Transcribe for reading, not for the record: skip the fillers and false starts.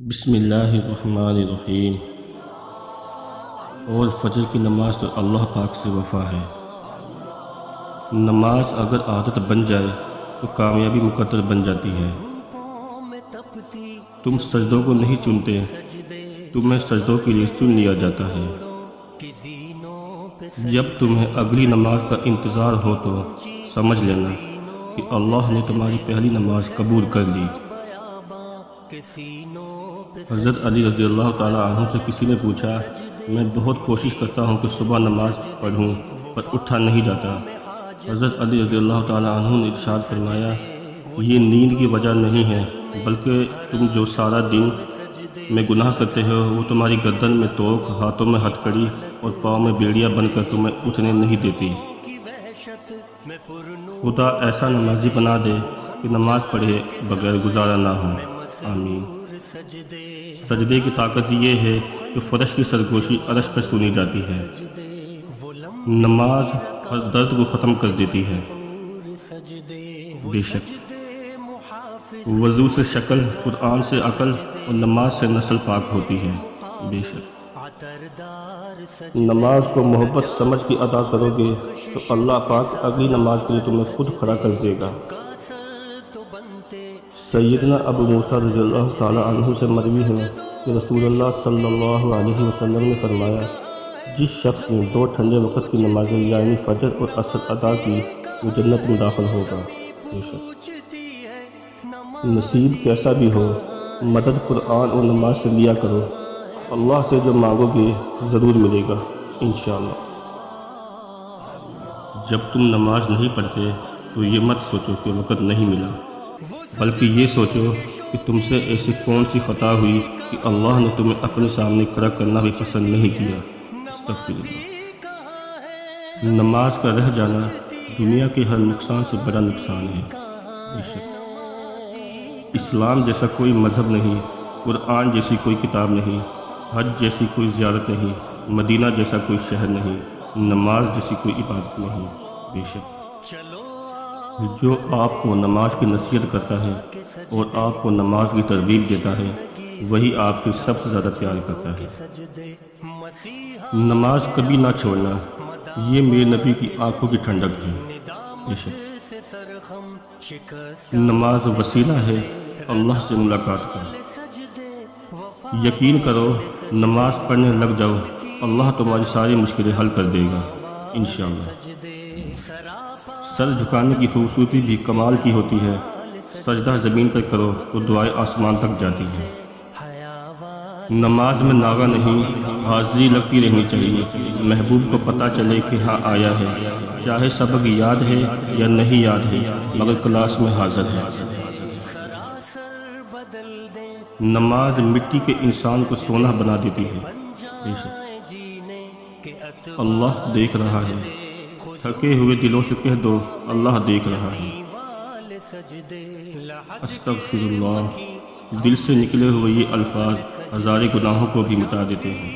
بسم اللہ الرحمن الرحیم۔ اور فجر کی نماز تو اللہ پاک سے وفا ہے۔ نماز اگر عادت بن جائے تو کامیابی مقدر بن جاتی ہے۔ تم سجدوں کو نہیں چنتے، تمہیں سجدوں کے لیے چن لیا جاتا ہے۔ جب تمہیں اگلی نماز کا انتظار ہو تو سمجھ لینا کہ اللہ نے تمہاری پہلی نماز قبول کر لی۔ حضرت علی رضی اللہ تعالیٰ عنہ سے کسی نے پوچھا، میں بہت کوشش کرتا ہوں کہ صبح نماز پڑھوں پر اٹھا نہیں جاتا۔ حضرت علی رضی اللہ تعالیٰ عنہ نے ارشاد فرمایا، یہ نیند کی وجہ نہیں ہے، بلکہ تم جو سارا دن میں گناہ کرتے ہو وہ تمہاری گردن میں توق، ہاتھوں میں ہتھکڑی اور پاؤں میں بیڑیاں بن کر تمہیں اٹھنے نہیں دیتی۔ خدا ایسا نمازی بنا دے کہ نماز پڑھے بغیر گزارا نہ ہو، آمین۔ سجدے کی طاقت یہ ہے کہ فرش کی سرگوشی عرش پر سنی جاتی ہے۔ نماز ہر درد کو ختم کر دیتی ہے۔ بے شک وضو سے شکل، قرآن سے عقل اور نماز سے نسل پاک ہوتی ہے۔ بے شک نماز کو محبت سمجھ کے ادا کرو گے تو اللہ پاک اگلی نماز کے لیے تمہیں خود کھڑا کر دے گا۔ سیدنا ابو موسیٰ رضی اللہ تعالیٰ عنہ سے مروی ہے کہ رسول اللہ صلی اللہ علیہ وسلم نے فرمایا، جس شخص نے 2 ٹھنڈے وقت کی نمازیں یعنی فجر اور عصر ادا کی وہ جنت میں داخل ہوگا۔ بے شک نصیب کیسا بھی ہو، مدد قرآن اور نماز سے لیا کرو۔ اللہ سے جو مانگو گے ضرور ملے گا انشاءاللہ۔ جب تم نماز نہیں پڑھتے تو یہ مت سوچو کہ وقت نہیں ملا، بلکہ یہ سوچو کہ تم سے ایسی کون سی خطا ہوئی کہ اللہ نے تمہیں اپنے سامنے کھڑا کرنا بھی پسند نہیں کیا۔ استغفر اللہ۔ نماز کا رہ جانا دنیا کے ہر نقصان سے بڑا نقصان ہے۔ بے شک اسلام جیسا کوئی مذہب نہیں، قرآن جیسی کوئی کتاب نہیں، حج جیسی کوئی زیارت نہیں، مدینہ جیسا کوئی شہر نہیں، نماز جیسی کوئی عبادت نہیں۔ بے شک جو آپ کو نماز کی نصیحت کرتا ہے اور آپ کو نماز کی ترغیب دیتا ہے وہی آپ سے سب سے زیادہ پیار کرتا ہے۔ نماز کبھی نہ چھوڑنا، یہ میرے نبی کی آنکھوں کی ٹھنڈک ہے۔ بے شک نماز وسیلہ ہے اللہ سے ملاقات کا۔ یقین کرو، نماز پڑھنے لگ جاؤ، اللہ تمہاری ساری مشکلیں حل کر دے گا انشاءاللہ۔ سر جھکانے کی خوبصورتی بھی کمال کی ہوتی ہے۔ سجدہ زمین پر کرو تو دعائیں آسمان تک جاتی ہیں۔ نماز میں ناغہ نہیں، حاضری لگتی رہنی چاہیے۔ محبوب کو پتہ چلے کہ ہاں آیا ہے، چاہے سبق یاد ہے یا نہیں یاد ہے مگر کلاس میں حاضر ہے۔ نماز مٹی کے انسان کو سونا بنا دیتی ہے۔ بے شک اللہ دیکھ رہا ہے، تھکے ہوئے دلوں سے کہہ دو اللہ دیکھ رہا ہے۔ استغفر اللہ، دل سے نکلے ہوئے یہ الفاظ ہزارے گناہوں کو بھی مٹا دیتے ہیں۔